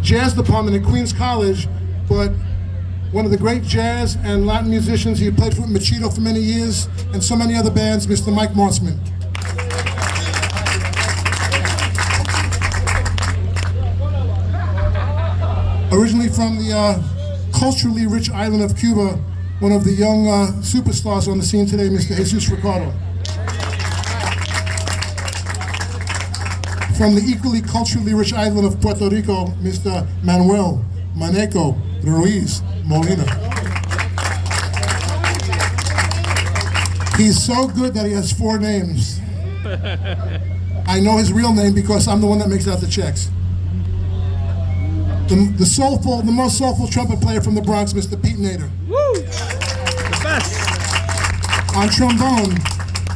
jazz department at Queens College, but one of the great jazz and Latin musicians. He had played with Machito for many years and so many other bands, Mr. Mike Mossman. Originally from the culturally rich island of Cuba, one of the young superstars on the scene today, Mr. Jesus Ricardo. From the equally culturally rich island of Puerto Rico, Mr. Manuel Maneco Ruiz Molina. He's so good that he has 4 names. I know his real name because I'm the one that makes out the checks. The most soulful trumpet player from the Bronx, Mr. Pete Nader. Woo! The best. On trombone,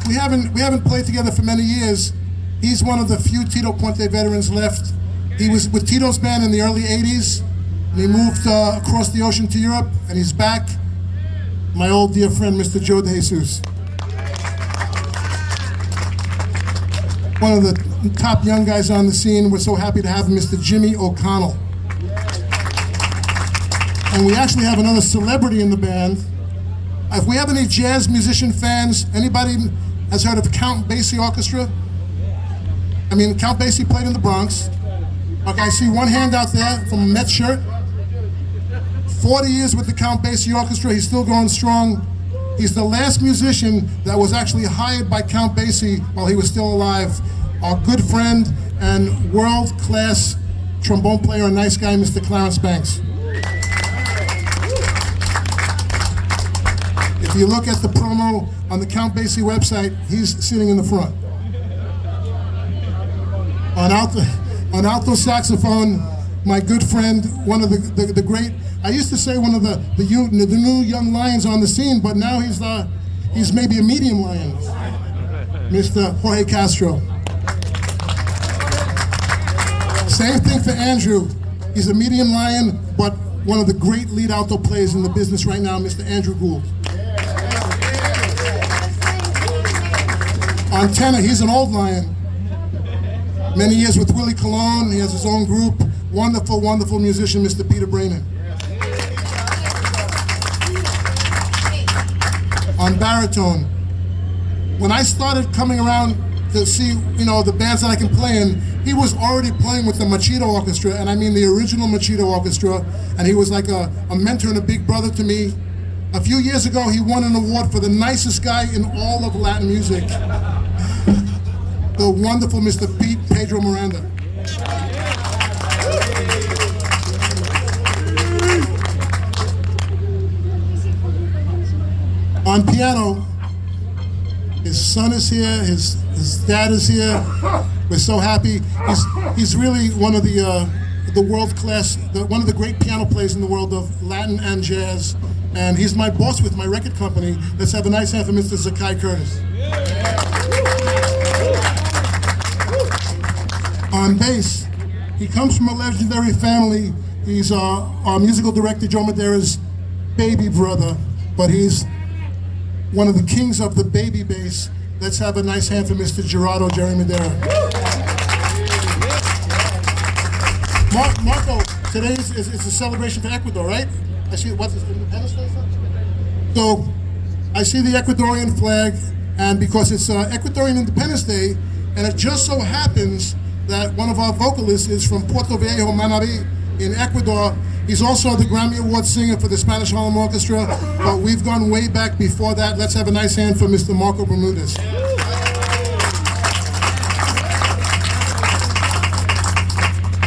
we haven't played together for many years. He's one of the few Tito Puente veterans left. He was with Tito's band in the early 80s, and he moved across the ocean to Europe, and he's back. My old dear friend, Mr. Joe De Jesus. One of the top young guys on the scene. We're so happy to have him, Mr. Jimmy O'Connell. And we actually have another celebrity in the band. If we have any jazz musician fans, anybody has heard of Count Basie Orchestra? I mean, Count Basie played in the Bronx. Okay, I see one hand out there from a Met shirt. 40 years with the Count Basie Orchestra, he's still going strong. He's the last musician that was actually hired by Count Basie while he was still alive. Our good friend and world-class trombone player and nice guy, Mr. Clarence Banks. If you look at the promo on the Count Basie website, he's sitting in the front. On alto saxophone, my good friend, one of the great, I used to say one of the new young lions on the scene, but now he's maybe a medium lion, Mr. Jorge Castro. Same thing for Andrew. He's a medium lion, but one of the great lead alto players in the business right now, Mr. Andrew Gould. On tenor, he's an old lion. Many years with Willie Colon, he has his own group. Wonderful, wonderful musician, Mr. Peter Brainin. On baritone, when I started coming around to see, the bands that I can play in, he was already playing with the Machito Orchestra, and I mean the original Machito Orchestra, and he was like a mentor and a big brother to me. A few years ago, he won an award for the nicest guy in all of Latin music. The wonderful Mr. Pedro Miranda. On piano, his son is here, his dad is here. We're so happy. He's really one of the world-class, one of the great piano players in the world of Latin and jazz. And he's my boss with my record company. Let's have a nice hand for Mr. Zakai Curtis. On bass, he comes from a legendary family. He's our musical director, Joe Madeira's baby brother, but he's one of the kings of the baby bass. Let's have a nice hand for Mr. Jerry Madeira. Marco, today is a celebration for Ecuador, right? I see, what's this, Independence Day? So, I see the Ecuadorian flag, and because it's Ecuadorian Independence Day, and it just so happens that one of our vocalists is from Puerto Viejo, Manabí, in Ecuador. He's also the Grammy Award singer for the Spanish Harlem Orchestra, but we've gone way back before that. Let's have a nice hand for Mr. Marco Bermudez.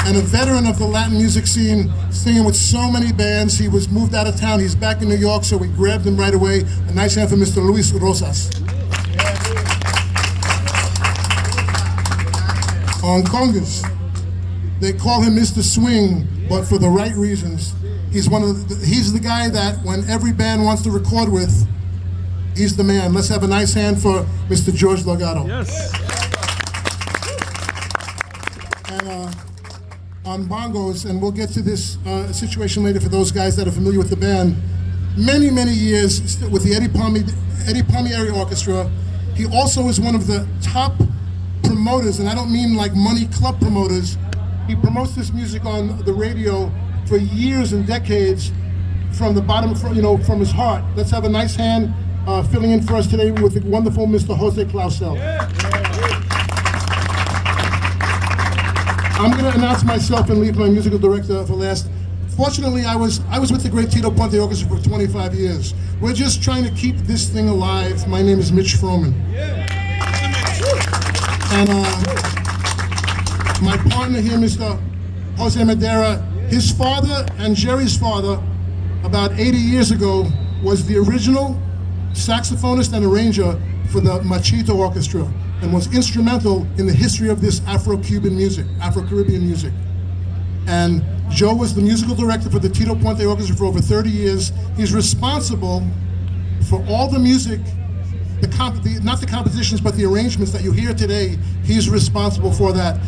And a veteran of the Latin music scene, singing with so many bands. He was moved out of town. He's back in New York, so we grabbed him right away. A nice hand for Mr. Luis Rosas. On congas, they call him Mr. Swing, but for the right reasons. He's he's the guy that when every band wants to record with, he's the man. Let's have a nice hand for Mr. George Delgado. Yes. And on bongos, and we'll get to this situation later for those guys that are familiar with the band, many, many years with the Eddie Palmieri Orchestra. He also is one of the top promoters, and I don't mean like money club promoters, He promotes this music on the radio for years and decades from the bottom, from his heart. Let's have a nice hand filling in for us today with the wonderful Mr. Jose Clausel. I'm going to announce myself and leave my musical director for last. Fortunately, I was with the great Tito Puente Orchestra for 25 years. We're just trying to keep this thing alive. My name is Mitch Froman. And my partner here, Mr. Jose Madera, his father and Jerry's father, about 80 years ago, was the original saxophonist and arranger for the Machito Orchestra and was instrumental in the history of this Afro-Cuban music, Afro-Caribbean music. And Joe was the musical director for the Tito Puente Orchestra for over 30 years. He's responsible for all the music, not the compositions, but the arrangements that you hear today. He's responsible for that.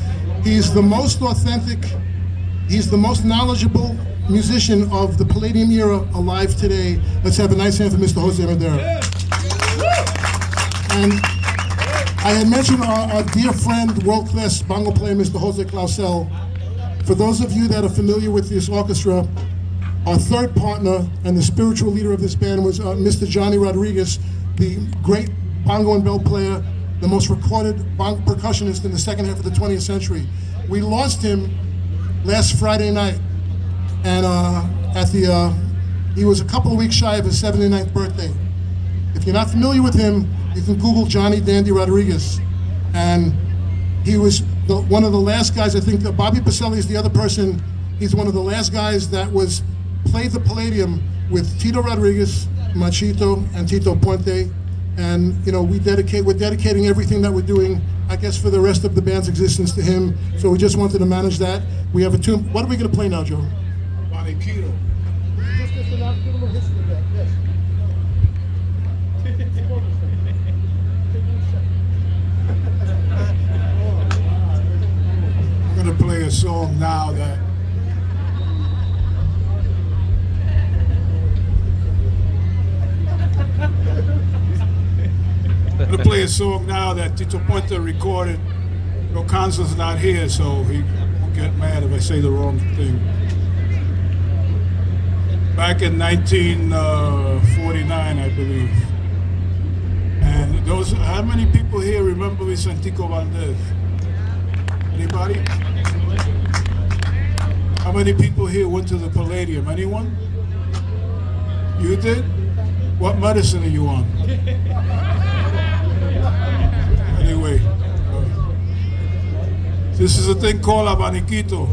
He's the most authentic, he's the most knowledgeable musician of the Palladium era alive today. Let's have a nice hand for Mr. Jose Madera. And I had mentioned our dear friend, world-class bongo player, Mr. Jose Clausel. For those of you that are familiar with this orchestra, our third partner and the spiritual leader of this band was Mr. Johnny Rodriguez, the great bongo and bell player, the most recorded bongo percussionist in the second half of the 20th century. We lost him last Friday night, and he was a couple of weeks shy of his 79th birthday. If you're not familiar with him, you can Google Johnny Dandy Rodriguez. And he was one of the last guys, I think that Bobby Pacelli is the other person. He's one of the last guys that played the Palladium with Tito Rodriguez, Machito, and Tito Puente. And we're dedicating everything that we're doing, I guess, for the rest of the band's existence to him. So we just wanted to manage that. We have a tune. What are we going to play now, Joe? Maniquito. Just give them a history of that, yes. I'm going to play a song now that Tito Puente recorded. Rocanzo's not here, so he won't get mad if I say the wrong thing. Back in 1949, I believe. And how many people here remember Vicentico Valdez? Anybody? How many people here went to the Palladium? Anyone? You did? What medicine are you on? Anyway, this is a thing called Abaniquito.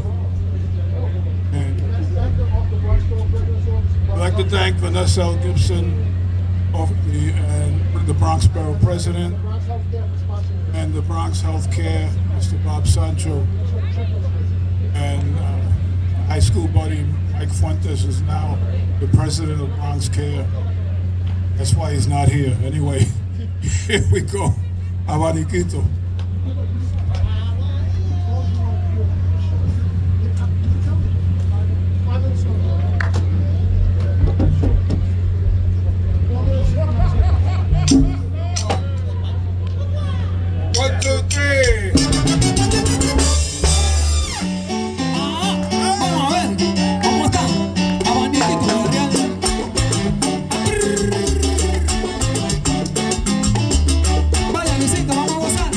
And I'd like to thank Vanessa L. Gibson, the Bronx Borough President, and the Bronx Healthcare, Mr. Bob Sancho, and high school buddy Mike Fuentes is now the president of Bronx Care. That's why he's not here. Anyway, here we go. Abaniquito. One, two, three. Vamos a ver cómo están. Abaniquito, ¿verdad? Vaya, Luisito, vamos a gozar.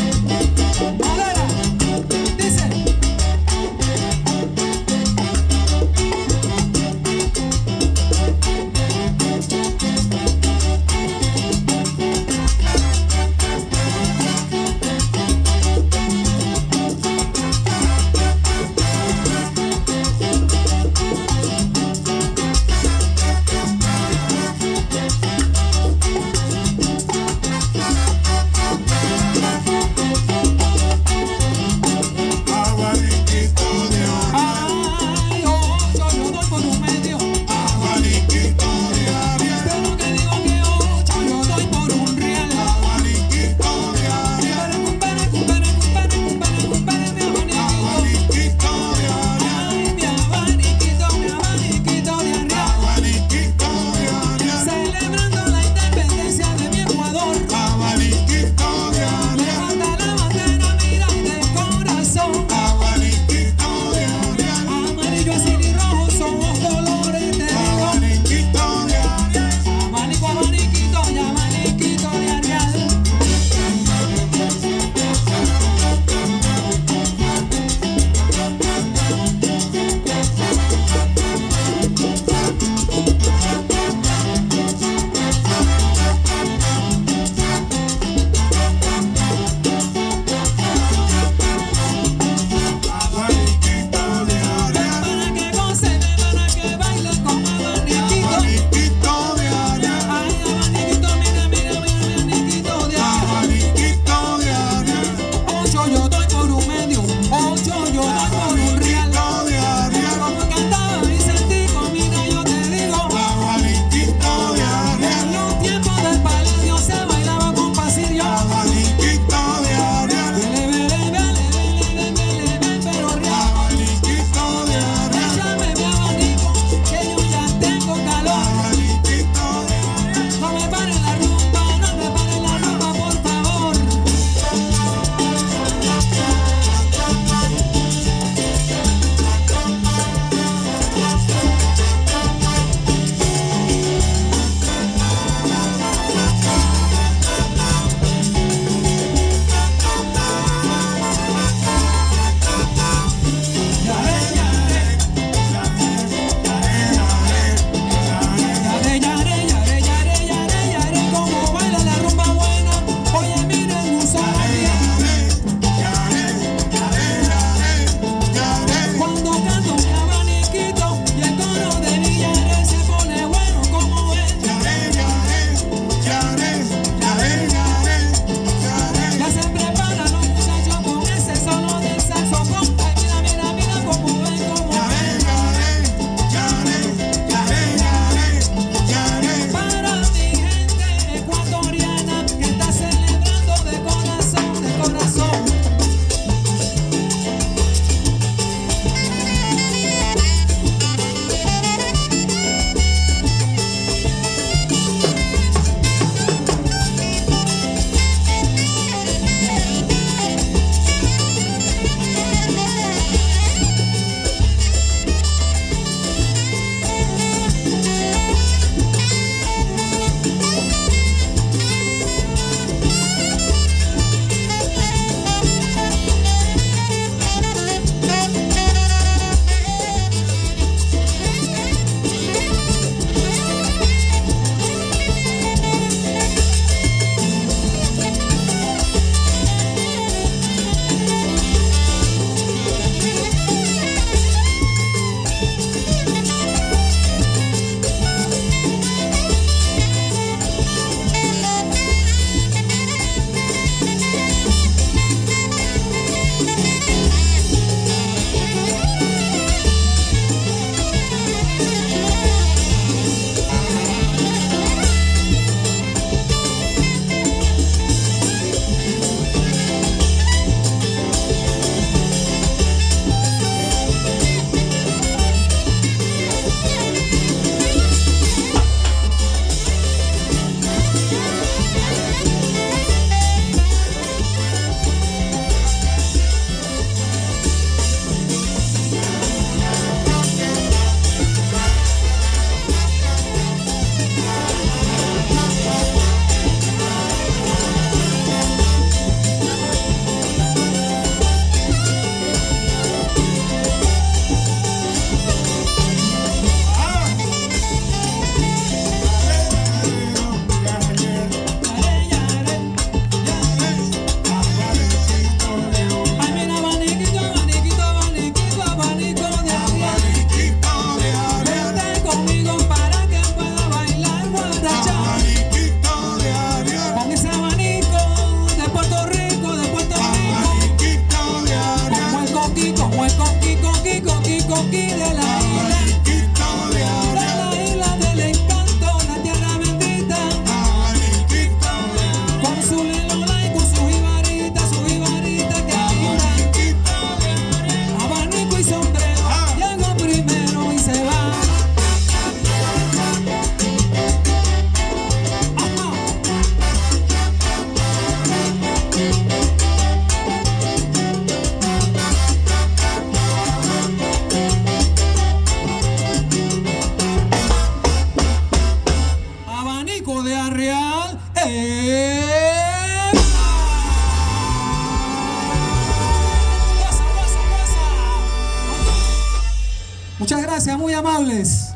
abanico de Arreal. Muchas gracias, muy amables.